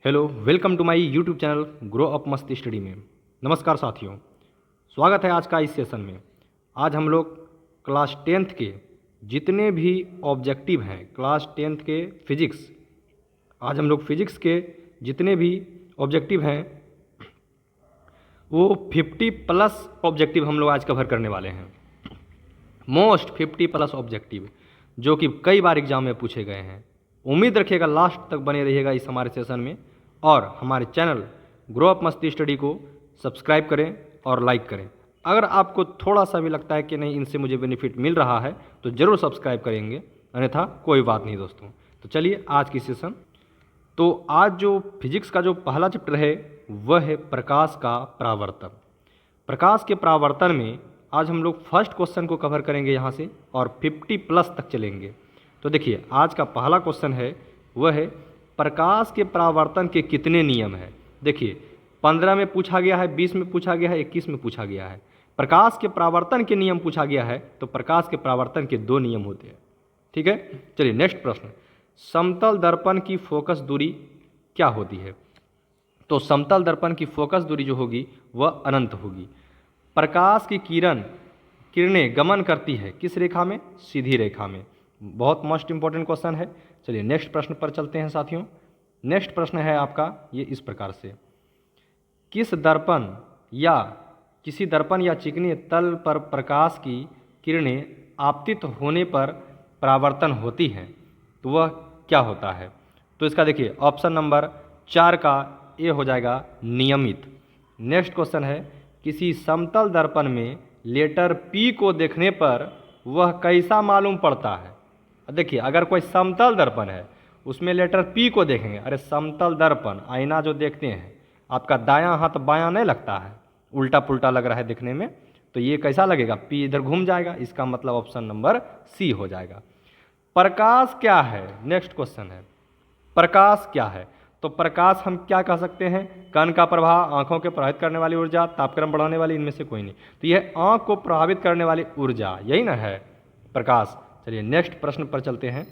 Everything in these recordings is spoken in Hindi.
Hello, welcome to my YouTube channel grow up मस्त स्टडी में। नमस्कार साथियों, स्वागत है आज का इस सेशन में। आज हम लोग क्लास 10th के जितने भी ऑब्जेक्टिव हैं, क्लास 10th के फिजिक्स, आज हम लोग फिजिक्स के जितने भी ऑब्जेक्टिव हैं वो 50 प्लस ऑब्जेक्टिव हम लोग आज कवर करने वाले हैं। मोस्ट 50 प्लस ऑब्जेक्टिव जो कि कई बार एग्जाम में पूछे गए हैं। उम्मीद रखिएगा लास्ट तक बने रहिएगा इस हमारे सेशन में, और हमारे चैनल ग्रो अप मस्ती स्टडी को सब्सक्राइब करें और लाइक करें। अगर आपको थोड़ा सा भी लगता है कि नहीं इनसे मुझे बेनिफिट मिल रहा है तो ज़रूर सब्सक्राइब करेंगे, अन्यथा कोई बात नहीं दोस्तों। तो चलिए आज की सेशन। तो आज जो फिजिक्स का जो पहला चैप्टर है वह है प्रकाश का परावर्तन। प्रकाश के परावर्तन में आज हम लोग फर्स्ट क्वेश्चन को कवर करेंगे यहाँ से और 50 प्लस तक चलेंगे। तो देखिए आज का पहला क्वेश्चन है वह है प्रकाश के परावर्तन के कितने नियम हैं। देखिए 15 में पूछा गया है, 20 में पूछा गया है, 21 में पूछा गया है। प्रकाश के परावर्तन के नियम पूछा गया है तो प्रकाश के परावर्तन के 2 नियम होते हैं। ठीक है, चलिए नेक्स्ट प्रश्न। समतल दर्पण की फोकस दूरी क्या होती है? तो समतल दर्पण की फोकस दूरी जो होगी वह अनंत होगी। प्रकाश की किरणें गमन करती है किस रेखा में? सीधी रेखा में। बहुत मोस्ट इंपॉर्टेंट क्वेश्चन है। चलिए नेक्स्ट प्रश्न पर चलते हैं साथियों। नेक्स्ट प्रश्न है आपका ये इस प्रकार से, किसी दर्पण या चिकनी तल पर प्रकाश की किरणें आपतित होने पर परावर्तन होती हैं तो वह क्या होता है? तो इसका देखिए ऑप्शन नंबर 4 का ए हो जाएगा नियमित। नेक्स्ट क्वेश्चन है, किसी समतल दर्पण में लेटर पी को देखने पर वह कैसा मालूम पड़ता है? देखिए अगर कोई समतल दर्पण है उसमें लेटर पी को देखेंगे, अरे समतल दर्पण आईना जो देखते हैं आपका दायां हाथ बायां नहीं लगता है, उल्टा पुल्टा लग रहा है देखने में, तो ये कैसा लगेगा? पी इधर घूम जाएगा, इसका मतलब ऑप्शन नंबर सी हो जाएगा। प्रकाश क्या है? नेक्स्ट क्वेश्चन है प्रकाश क्या है? तो प्रकाश हम क्या कह सकते हैं? कण का प्रभाव, आंखों के प्रभावित करने वाली ऊर्जा, तापक्रम बढ़ाने वाली, इनमें से कोई नहीं। तो यह आंख को प्रभावित करने वाली ऊर्जा, यही ना है प्रकाश। चलिए नेक्स्ट प्रश्न पर चलते हैं।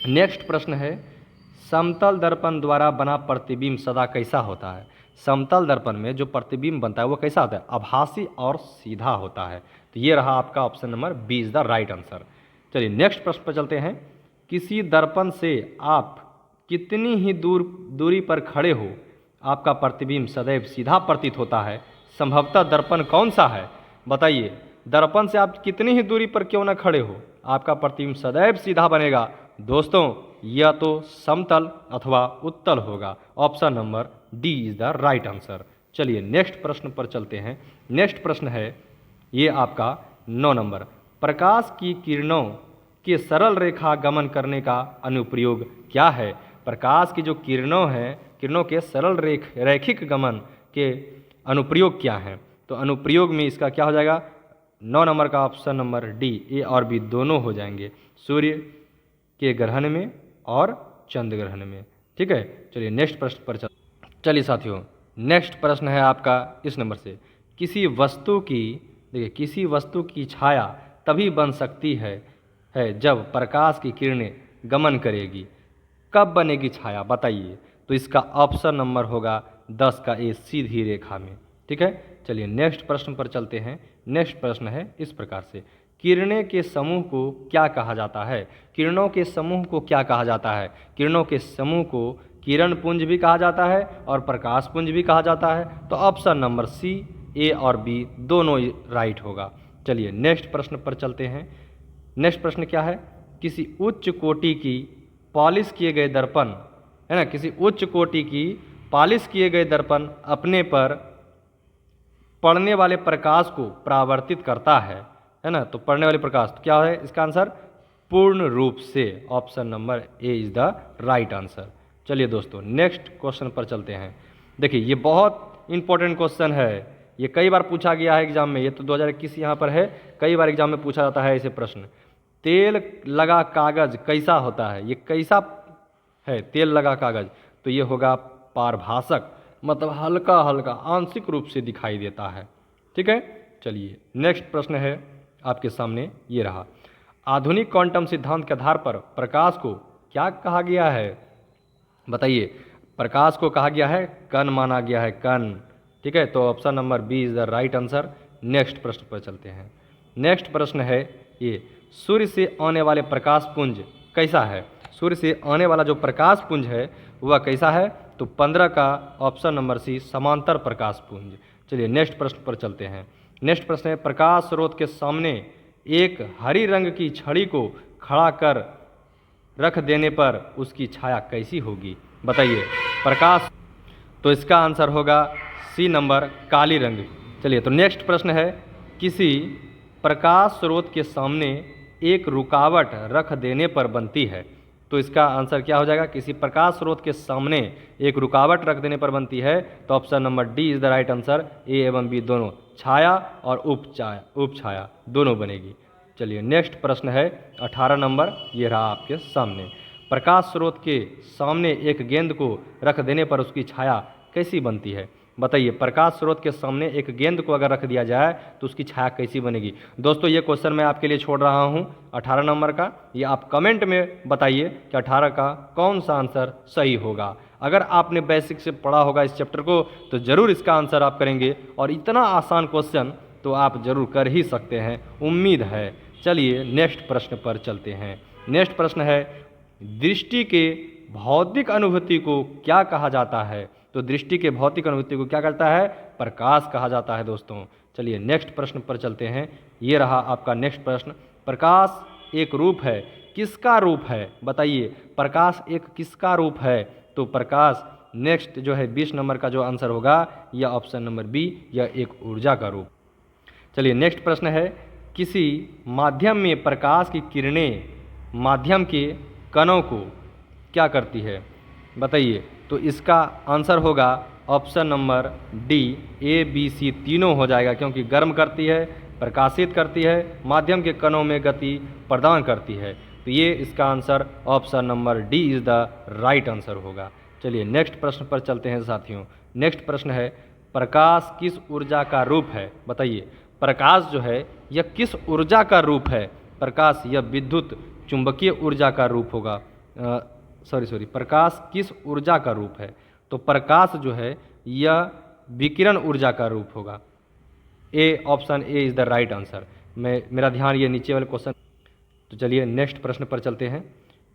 नेक्स्ट प्रश्न है, समतल दर्पण द्वारा बना प्रतिबिंब सदा कैसा होता है? समतल दर्पण में जो प्रतिबिंब बनता है वो कैसा होता है? आभासी और सीधा होता है। तो ये रहा आपका option number B is the right answer. चलिए नेक्स्ट प्रश्न पर चलते हैं। किसी दर्पण से आप कितनी ही दूरी पर खड़े हो आपका प्रतिबिंब सदैव सीधा प्रतीत होता है। संभवतः दर्पण कौन सा है? बताइए, दर्पण से आप कितनी ही दूरी पर क्यों ना खड़े हो आपका प्रतिबिंब सदैव सीधा बनेगा। दोस्तों यह तो समतल अथवा उत्तल होगा। Option number D is the right answer. चलिए नेक्स्ट प्रश्न पर चलते हैं। नेक्स्ट प्रश्न है ये आपका 9 नंबर। प्रकाश की किरणों के सरल रेखा गमन करने का अनुप्रयोग क्या है? प्रकाश की जो किरणों हैं, किरणों के सरल रैखिक गमन के अनुप्रयोग क्या हैं? तो अनुप्रयोग में इसका क्या हो जाएगा? 9 नंबर का ऑप्शन नंबर डी, ए और बी दोनों हो जाएंगे, सूर्य के ग्रहण में और चंद्र ग्रहण में। ठीक है, चलिए नेक्स्ट प्रश्न पर चलिए साथियों, नेक्स्ट प्रश्न है आपका इस नंबर से, किसी वस्तु की छाया तभी बन सकती है जब प्रकाश की किरणें गमन करेगी। कब बनेगी छाया बताइए? तो इसका ऑप्शन नंबर होगा 10 का ए, सीधी रेखा में। ठीक है, चलिए नेक्स्ट प्रश्न पर चलते हैं। नेक्स्ट प्रश्न है इस प्रकार से, किरणें के समूह को क्या कहा जाता है? किरणों के समूह को क्या कहा जाता है? किरणों के समूह को किरण पुंज भी कहा जाता है और प्रकाश पुंज भी कहा जाता है। तो ऑप्शन नंबर सी, ए और बी दोनों राइट होगा। चलिए नेक्स्ट प्रश्न पर चलते हैं। नेक्स्ट प्रश्न क्या है, किसी उच्च कोटि की पॉलिश किए गए दर्पण, है ना, किसी उच्च कोटि की पॉलिश किए गए दर्पण अपने पर पड़ने वाले प्रकाश को परावर्तित करता है ना। तो पड़ने वाले प्रकाश तो क्या है इसका आंसर? पूर्ण रूप से। Option number A is the right answer. चलिए दोस्तों नेक्स्ट क्वेश्चन पर चलते हैं। देखिए ये बहुत इंपॉर्टेंट क्वेश्चन है, ये कई बार पूछा गया है एग्जाम में, ये तो 2021 यहाँ पर है, कई बार एग्जाम में पूछा जाता है ऐसे प्रश्न। तेल लगा कागज कैसा होता है? ये कैसा है तेल लगा कागज? तो ये होगा पारभासक, मतलब हल्का हल्का आंशिक रूप से दिखाई देता है। ठीक है, चलिए नेक्स्ट प्रश्न है आपके सामने ये रहा, आधुनिक क्वांटम सिद्धांत के आधार पर प्रकाश को क्या कहा गया है? बताइए, प्रकाश को कहा गया है कण, माना गया है कण। ठीक है, तो option number B is the right answer. Next प्रश्न पर चलते हैं। नेक्स्ट प्रश्न है ये, सूर्य से आने वाले प्रकाश पुंज कैसा है? सूर्य से आने वाला जो प्रकाश पुंज है वह कैसा है? तो 15 का ऑप्शन नंबर सी, समांतर प्रकाश पुंज। चलिए नेक्स्ट प्रश्न पर चलते हैं। नेक्स्ट प्रश्न है, प्रकाश स्रोत के सामने एक हरी रंग की छड़ी को खड़ा कर रख देने पर उसकी छाया कैसी होगी? बताइए। प्रकाश, तो इसका आंसर होगा सी नंबर, काली रंग। चलिए, तो नेक्स्ट प्रश्न है, किसी प्रकाश स्रोत के सामने एक रुकावट रख देने पर बनती है। तो इसका आंसर क्या हो जाएगा? किसी प्रकाश स्रोत के सामने एक रुकावट रख देने पर बनती है। तो option number D is the right answer. A एवं बी दोनों, छाया और उपछाया दोनों बनेगी। चलिए नेक्स्ट प्रश्न है 18 नंबर, ये रहा आपके सामने। प्रकाश स्रोत के सामने एक गेंद को रख देने पर उसकी छाया कैसी बनती है? बताइए। प्रकाश स्रोत के सामने एक गेंद को अगर रख दिया जाए तो उसकी छाया कैसी बनेगी? दोस्तों ये क्वेश्चन मैं आपके लिए छोड़ रहा हूँ 18 नंबर का। ये आप कमेंट में बताइए कि 18 का कौन सा आंसर सही होगा। अगर आपने बेसिक से पढ़ा होगा इस चैप्टर को तो ज़रूर इसका आंसर आप करेंगे, और इतना आसान क्वेश्चन तो आप ज़रूर कर ही सकते हैं, उम्मीद है। चलिए नेक्स्ट प्रश्न पर चलते हैं। नेक्स्ट प्रश्न है, दृष्टि के भौतिक अनुभूति को क्या कहा जाता है? तो दृष्टि के भौतिक अनुभूति को क्या करता है? प्रकाश कहा जाता है दोस्तों। चलिए नेक्स्ट प्रश्न पर चलते हैं। ये रहा आपका नेक्स्ट प्रश्न। प्रकाश एक रूप है, किसका रूप है? बताइए। प्रकाश एक किसका रूप है? तो प्रकाश, नेक्स्ट जो है 20 नंबर का जो आंसर होगा यह ऑप्शन नंबर बी, यह एक ऊर्जा का रूप। चलिए नेक्स्ट प्रश्न है, किसी माध्यम में प्रकाश की किरणें माध्यम के कणों को क्या करती है? बताइए। तो इसका आंसर होगा option number D, A B C तीनों हो जाएगा, क्योंकि गर्म करती है, प्रकाशित करती है, माध्यम के कणों में गति प्रदान करती है। तो ये इसका answer option number D is the right answer होगा। चलिए नेक्स्ट प्रश्न पर चलते हैं साथियों। नेक्स्ट प्रश्न है, प्रकाश किस ऊर्जा का रूप है? बताइए। प्रकाश जो है यह किस ऊर्जा का रूप है? प्रकाश यह विद्युत चुंबकीय ऊर्जा का रूप होगा। प्रकाश किस ऊर्जा का रूप है? तो प्रकाश जो है यह विकिरण ऊर्जा का रूप होगा। A, option A is the right answer. मेरा ध्यान ये नीचे वाले क्वेश्चन। तो चलिए नेक्स्ट प्रश्न पर चलते हैं।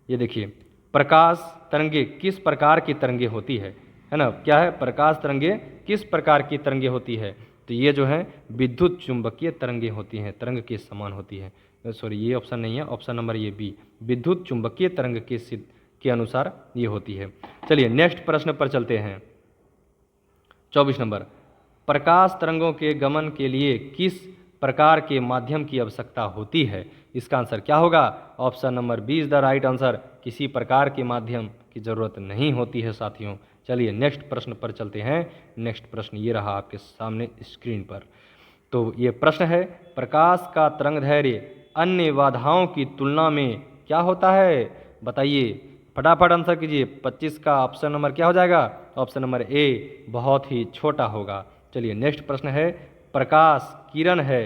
ये देखिए, प्रकाश तरंगे किस प्रकार की तरंगे होती है ना? क्या है? प्रकाश तरंगे किस प्रकार की तरंगे होती है? तो ये जो है विद्युत चुंबकीय तरंगे होती हैं, तरंग के समान होती है। ये ऑप्शन नहीं है, ऑप्शन नंबर ये बी, विद्युत चुंबकीय तरंग के अनुसार ये होती है। चलिए नेक्स्ट प्रश्न पर चलते हैं। 24 नंबर, प्रकाश तरंगों के गमन के लिए किस प्रकार के माध्यम की आवश्यकता होती है? इसका आंसर क्या होगा? Option number B is the right answer. किसी प्रकार के माध्यम की जरूरत नहीं होती है साथियों। चलिए नेक्स्ट प्रश्न पर चलते हैं। नेक्स्ट प्रश्न ये रहा आपके सामने स्क्रीन पर। तो ये प्रश्न है, प्रकाश का तरंगदैर्घ्य अन्य बाधाओं की तुलना में क्या होता है? बताइए। फटाफट आंसर कीजिए। 25 का ऑप्शन नंबर क्या हो जाएगा? ऑप्शन नंबर ए, बहुत ही छोटा होगा। चलिए नेक्स्ट प्रश्न है, प्रकाश किरण है,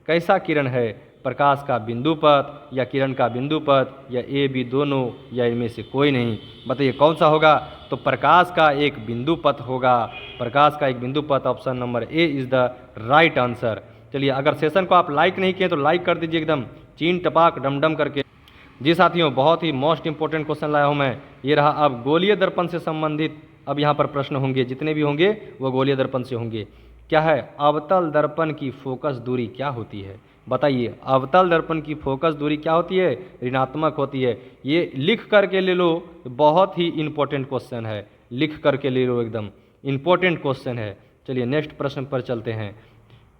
कैसा किरण है? प्रकाश का बिंदुपथ या किरण का बिंदुपथ या ए बी दोनों या इनमें से कोई नहीं? बताइए कौन सा होगा? तो प्रकाश का एक बिंदुपथ होगा। प्रकाश का एक बिंदुपथ, option number A is the right answer. चलिए, अगर सेशन को आप लाइक नहीं किए तो लाइक कर दीजिए एकदम चीन टपाक डमडम करके। जी साथियों, बहुत ही मोस्ट इंपॉर्टेंट क्वेश्चन लाया हूँ मैं। ये रहा। अब गोलीय दर्पण से संबंधित अब यहाँ पर प्रश्न होंगे, जितने भी होंगे वो गोलीय दर्पण से होंगे। क्या है? अवतल दर्पण की फोकस दूरी क्या होती है? बताइए। अवतल दर्पण की फोकस दूरी क्या होती है? ऋणात्मक होती है। ये लिख करके ले लो, बहुत ही इंपॉर्टेंट क्वेश्चन है, लिख करके ले लो, एकदम इंपॉर्टेंट क्वेश्चन है। चलिए नेक्स्ट प्रश्न पर चलते हैं।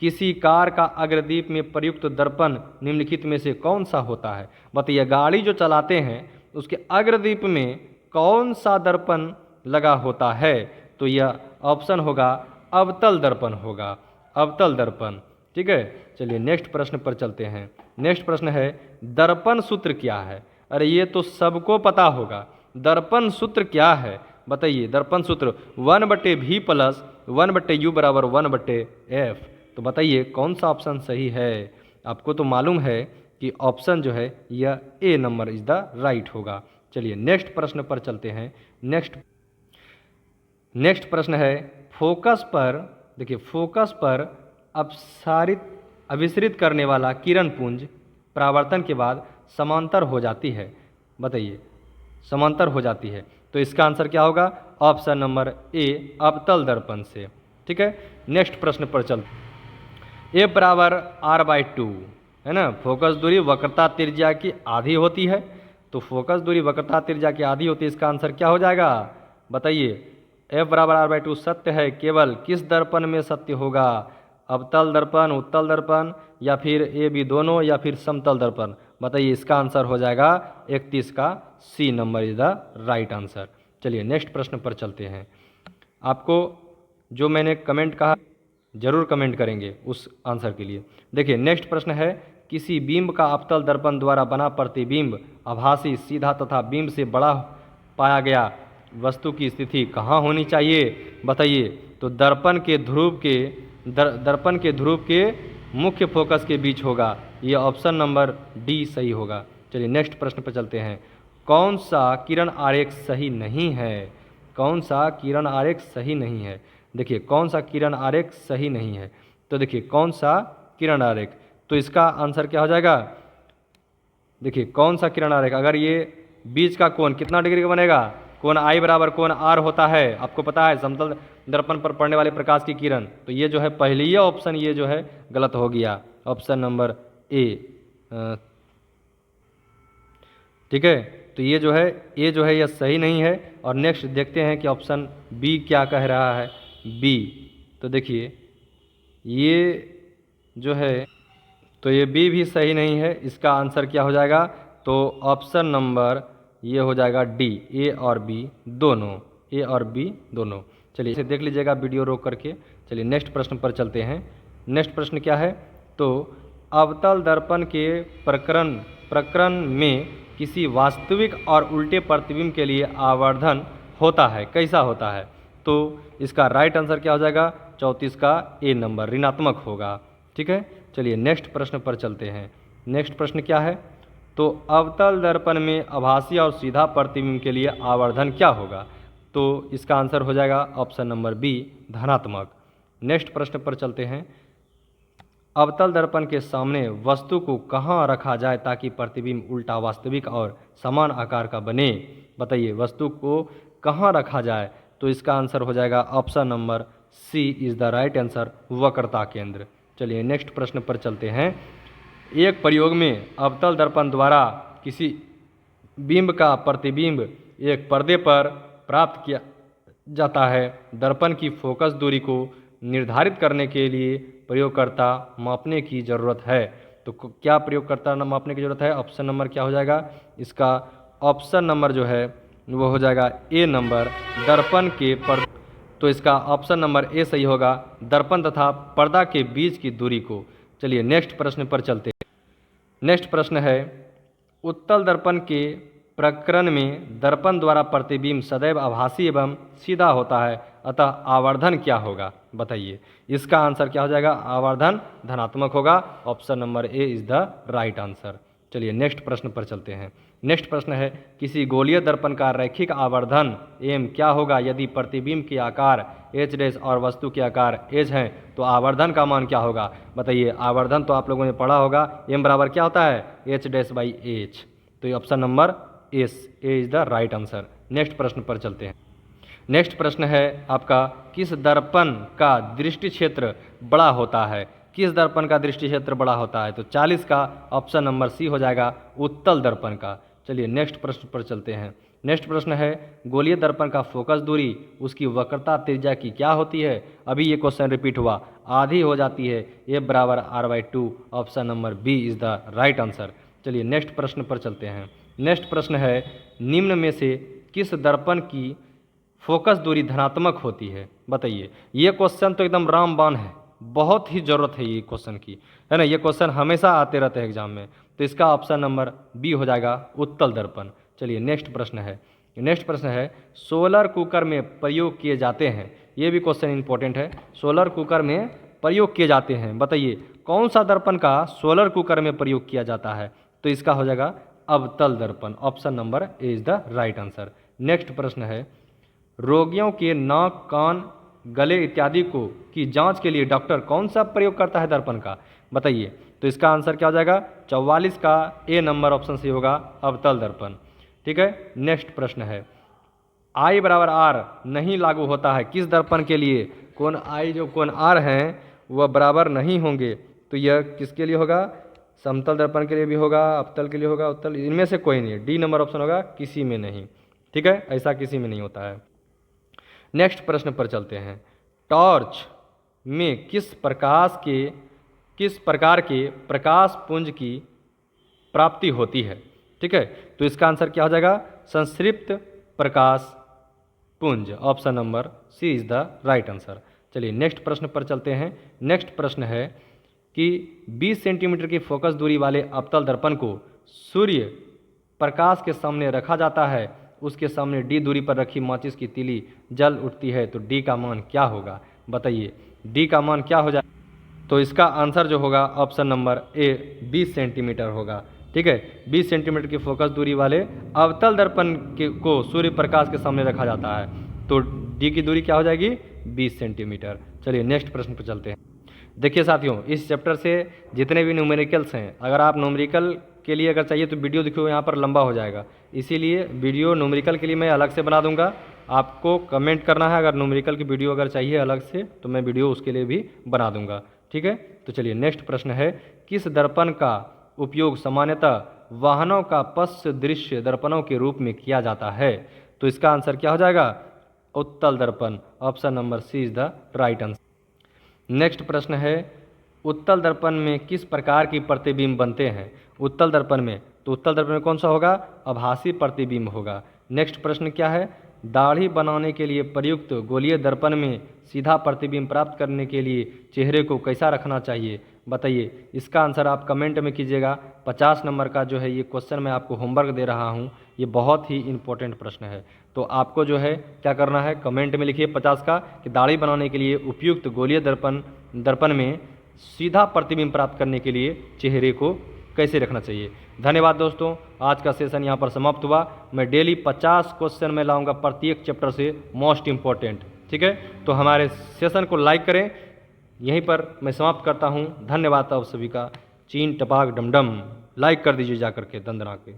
किसी कार का अग्रदीप में प्रयुक्त दर्पण निम्नलिखित में से कौन सा होता है? बताइए। गाड़ी जो चलाते हैं उसके अग्रदीप में कौन सा दर्पण लगा होता है? तो यह ऑप्शन होगा अवतल दर्पण होगा, अवतल दर्पण। ठीक है। चलिए नेक्स्ट प्रश्न पर चलते हैं। नेक्स्ट प्रश्न है, दर्पण सूत्र क्या है? अरे ये तो सबको पता होगा। दर्पण सूत्र क्या है? बताइए। दर्पण सूत्र 1/v प्लस 1/u बराबर 1/f। तो बताइए कौन सा ऑप्शन सही है? आपको तो मालूम है कि ऑप्शन जो है यह ए नंबर इज द राइट होगा। चलिए नेक्स्ट प्रश्न पर चलते हैं। नेक्स्ट नेक्स्ट प्रश्न है फोकस पर, देखिए फोकस पर अभिसरित करने वाला किरण पुंज परावर्तन के बाद समांतर हो जाती है। बताइए, समांतर हो जाती है, तो इसका आंसर क्या होगा? ऑप्शन नंबर ए, अवतल दर्पण से। ठीक है, नेक्स्ट प्रश्न पर चलते। ए बराबर आर बाई टू है ना, फोकस दूरी वक्रता त्रिज्या की आधी होती है, तो फोकस दूरी वक्रता त्रिज्या की आधी होती है, इसका आंसर क्या हो जाएगा? बताइए। एफ बराबर आर बाई टू सत्य है केवल किस दर्पण में सत्य होगा? अवतल दर्पण, उत्तल दर्पण, या फिर ए बी दोनों, या फिर समतल दर्पण? बताइए, इसका आंसर हो जाएगा 31 का C number is the right answer. चलिए नेक्स्ट प्रश्न पर चलते हैं। आपको जो मैंने कमेंट कहा जरूर कमेंट करेंगे उस आंसर के लिए। देखिए नेक्स्ट प्रश्न है किसी बिंब का अवतल दर्पण द्वारा बना प्रतिबिंब आभासी, सीधा तथा बिंब से बड़ा पाया गया वस्तु की स्थिति कहाँ होनी चाहिए? बताइए। तो दर्पण के ध्रुव के मुख्य फोकस के बीच होगा, ये ऑप्शन नंबर डी सही होगा। चलिए नेक्स्ट प्रश्न पर चलते हैं। कौन सा किरण आरेख सही नहीं है? कौन सा किरण आरेख सही नहीं है? देखिए कौन सा किरण आरेख सही नहीं है, तो देखिए कौन सा किरण आरेख, तो इसका आंसर क्या हो जाएगा? देखिए कौन सा किरण आरेख, अगर ये बीच का कोण कितना डिग्री का बनेगा? कोण आई बराबर कोण आर होता है, आपको पता है, समतल दर्पण पर पड़ने वाले प्रकाश की किरण। तो ये जो है पहले ही ऑप्शन ये जो है गलत हो गया, ऑप्शन नंबर ए। ठीक है, तो ये जो है यह सही नहीं है। और नेक्स्ट देखते हैं कि ऑप्शन बी क्या कह रहा है। बी, तो देखिए ये जो है, तो ये बी भी सही नहीं है, इसका आंसर क्या हो जाएगा? तो ऑप्शन नंबर ये हो जाएगा डी, ए और बी दोनों, ए और बी दोनों। चलिए इसे देख लीजिएगा वीडियो रोक करके। चलिए नेक्स्ट प्रश्न पर चलते हैं। नेक्स्ट प्रश्न क्या है? तो अवतल दर्पण के प्रकरण में किसी वास्तविक और उल्टे प्रतिबिंब के लिए आवर्धन होता है, कैसा होता है? तो इसका राइट आंसर क्या हो जाएगा? 34 का ए नंबर ऋणात्मक होगा। ठीक है, चलिए नेक्स्ट प्रश्न पर चलते हैं। नेक्स्ट प्रश्न क्या है? तो अवतल दर्पण में आभासी और सीधा प्रतिबिंब के लिए आवर्धन क्या होगा? तो इसका आंसर हो जाएगा ऑप्शन नंबर बी, धनात्मक। नेक्स्ट प्रश्न पर चलते हैं। अवतल दर्पण के सामने वस्तु को कहाँ रखा जाए ताकि प्रतिबिंब उल्टा वास्तविक और समान आकार का बने? बताइए, वस्तु को कहाँ रखा जाए? तो इसका आंसर हो जाएगा option number C is the right answer, वक्रता केंद्र। चलिए नेक्स्ट प्रश्न पर चलते हैं। एक प्रयोग में अवतल दर्पण द्वारा किसी बिंब का प्रतिबिंब एक पर्दे पर प्राप्त किया जाता है। दर्पण की फोकस दूरी को निर्धारित करने के लिए प्रयोगकर्ता मापने की ज़रूरत है। तो क्या प्रयोगकर्ता मापने की ज़रूरत है? ऑप्शन नंबर क्या हो जाएगा? इसका ऑप्शन नंबर जो है वो हो जाएगा ए नंबर, दर्पण के तो इसका ऑप्शन नंबर ए सही होगा, दर्पण तथा पर्दा के बीच की दूरी को। चलिए नेक्स्ट प्रश्न पर चलते हैं। नेक्स्ट प्रश्न है उत्तल दर्पण के प्रकरण में दर्पण द्वारा प्रतिबिंब सदैव आभासी एवं सीधा होता है, अतः आवर्धन क्या होगा? बताइए, इसका आंसर क्या हो जाएगा? आवर्धन धनात्मक होगा, option number A is the right answer. चलिए नेक्स्ट प्रश्न पर चलते हैं। नेक्स्ट प्रश्न है किसी गोलीय दर्पण का रैखिक आवर्धन एम क्या होगा यदि प्रतिबिंब के आकार एच डैश और वस्तु के आकार एच हैं, तो आवर्धन का मान क्या होगा? बताइए, आवर्धन तो आप लोगों ने पढ़ा होगा, एम बराबर क्या होता है? H dash by H. तो ये option number S, A is the right answer. Next प्रश्न पर चलते हैं। नेक्स्ट प्रश्न है आपका, किस दर्पण का दृष्टि क्षेत्र बड़ा होता है? किस दर्पण का दृष्टि क्षेत्र बड़ा होता है? तो 40 का ऑप्शन नंबर सी हो जाएगा, उत्तल दर्पण का। चलिए नेक्स्ट प्रश्न पर चलते हैं। नेक्स्ट प्रश्न है गोलीय दर्पण का फोकस दूरी उसकी वक्रता त्रिज्या की क्या होती है? अभी ये क्वेश्चन रिपीट हुआ, आधी हो जाती है, ए बराबर R by two, option number B is the right answer. चलिए नेक्स्ट प्रश्न पर चलते हैं। नेक्स्ट प्रश्न है निम्न में से किस दर्पण की फोकस दूरी धनात्मक होती है? बताइए, ये क्वेश्चन तो एकदम रामबाण है, बहुत ही ज़रूरत है ये क्वेश्चन की, है ना। ये क्वेश्चन हमेशा आते रहते हैं एग्जाम में, तो इसका ऑप्शन नंबर बी हो जाएगा, उत्तल दर्पण। चलिए नेक्स्ट प्रश्न है। नेक्स्ट प्रश्न है सोलर कुकर में प्रयोग किए जाते हैं, ये भी क्वेश्चन इंपॉर्टेंट है, सोलर कुकर में प्रयोग किए जाते हैं। बताइए कौन सा दर्पण का सोलर कुकर में प्रयोग किया जाता है? तो इसका हो जाएगा अवतल दर्पण, option number A is the right answer. Next प्रश्न है रोगियों के नाक, कान, गले इत्यादि को की जांच के लिए डॉक्टर कौन सा प्रयोग करता है दर्पण का? बताइए। तो इसका आंसर क्या हो जाएगा? 44 का ए नंबर ऑप्शन से होगा अवतल दर्पण। ठीक है, नेक्स्ट प्रश्न है, I बराबर आर नहीं लागू होता है किस दर्पण के लिए? कोण I जो कोण आर हैं वह बराबर नहीं होंगे, तो यह किसके लिए होगा? समतल दर्पण के लिए भी होगा, अवतल के लिए होगा, उत्तल, इनमें से कोई नहीं है। डी नंबर ऑप्शन होगा, किसी में नहीं। ठीक है, ऐसा किसी में नहीं होता है। नेक्स्ट प्रश्न पर चलते हैं, टॉर्च में किस प्रकार के प्रकाश पुंज की प्राप्ति होती है? ठीक है, तो इसका आंसर क्या हो जाएगा? संतृप्त प्रकाश पुंज, option number C is the right answer. चलिए नेक्स्ट प्रश्न पर चलते हैं। नेक्स्ट प्रश्न है कि 20 सेंटीमीटर की फोकस दूरी वाले अवतल दर्पण को सूर्य प्रकाश के सामने रखा जाता है, उसके सामने डी दूरी पर रखी माचिस की तीली जल उठती है, तो डी का मान क्या होगा? बताइए, डी का मान क्या हो जाए? तो इसका आंसर जो होगा ऑप्शन नंबर ए 20 सेंटीमीटर होगा। ठीक है, 20 सेंटीमीटर की फोकस दूरी वाले अवतल दर्पण को सूर्य प्रकाश के सामने रखा जाता है, तो डी की दूरी क्या हो जाएगी? 20 सेंटीमीटर। चलिए नेक्स्ट प्रश्न पर चलते हैं। देखिए साथियों, इस चैप्टर से जितने भी न्यूमेरिकल्स हैं, अगर आप न्यूमेरिकल के लिए अगर चाहिए तो वीडियो देखो, यहाँ पर लंबा हो जाएगा, इसीलिए वीडियो न्यूमेरिकल के लिए मैं अलग से बना दूंगा। आपको कमेंट करना है, अगर न्यूमेरिकल की वीडियो अगर चाहिए अलग से तो मैं वीडियो उसके लिए भी बना दूंगा। ठीक है, तो चलिए नेक्स्ट प्रश्न है, किस दर्पण का उपयोग सामान्यतः वाहनों का पश्च दृश्य दर्पणों के रूप में किया जाता है? तो इसका आंसर क्या हो जाएगा? उत्तल दर्पण, option number C is the right answer. Next प्रश्न है, उत्तल दर्पण में किस प्रकार की प्रतिबिंब बनते हैं? उत्तल दर्पण में, तो उत्तल दर्पण में कौन सा होगा? आभासी प्रतिबिंब होगा। नेक्स्ट प्रश्न क्या है, दाढ़ी बनाने के लिए प्रयुक्त गोलीय दर्पण में सीधा प्रतिबिंब प्राप्त करने के लिए चेहरे को कैसा रखना चाहिए? बताइए। इसका आंसर आप कमेंट में कीजिएगा। 50 नंबर का जो है ये क्वेश्चन मैं आपको होमवर्क दे रहा हूँ, ये बहुत ही इंपॉर्टेंट प्रश्न है, तो आपको जो है क्या करना है, कमेंट में लिखिए 50 का कि दाढ़ी बनाने के लिए उपयुक्त गोलीय दर्पण में सीधा प्रतिबिंब प्राप्त करने के लिए चेहरे को कैसे रखना चाहिए। धन्यवाद दोस्तों, आज का सेशन यहाँ पर समाप्त हुआ। मैं डेली 50 क्वेश्चन में लाऊंगा प्रत्येक चैप्टर से मोस्ट इम्पॉर्टेंट। ठीक है, तो हमारे सेशन को लाइक करें। यहीं पर मैं समाप्त करता हूँ। धन्यवाद आप सभी का। चीन टपाक डमडम, लाइक कर दीजिए जा करके दंदना के।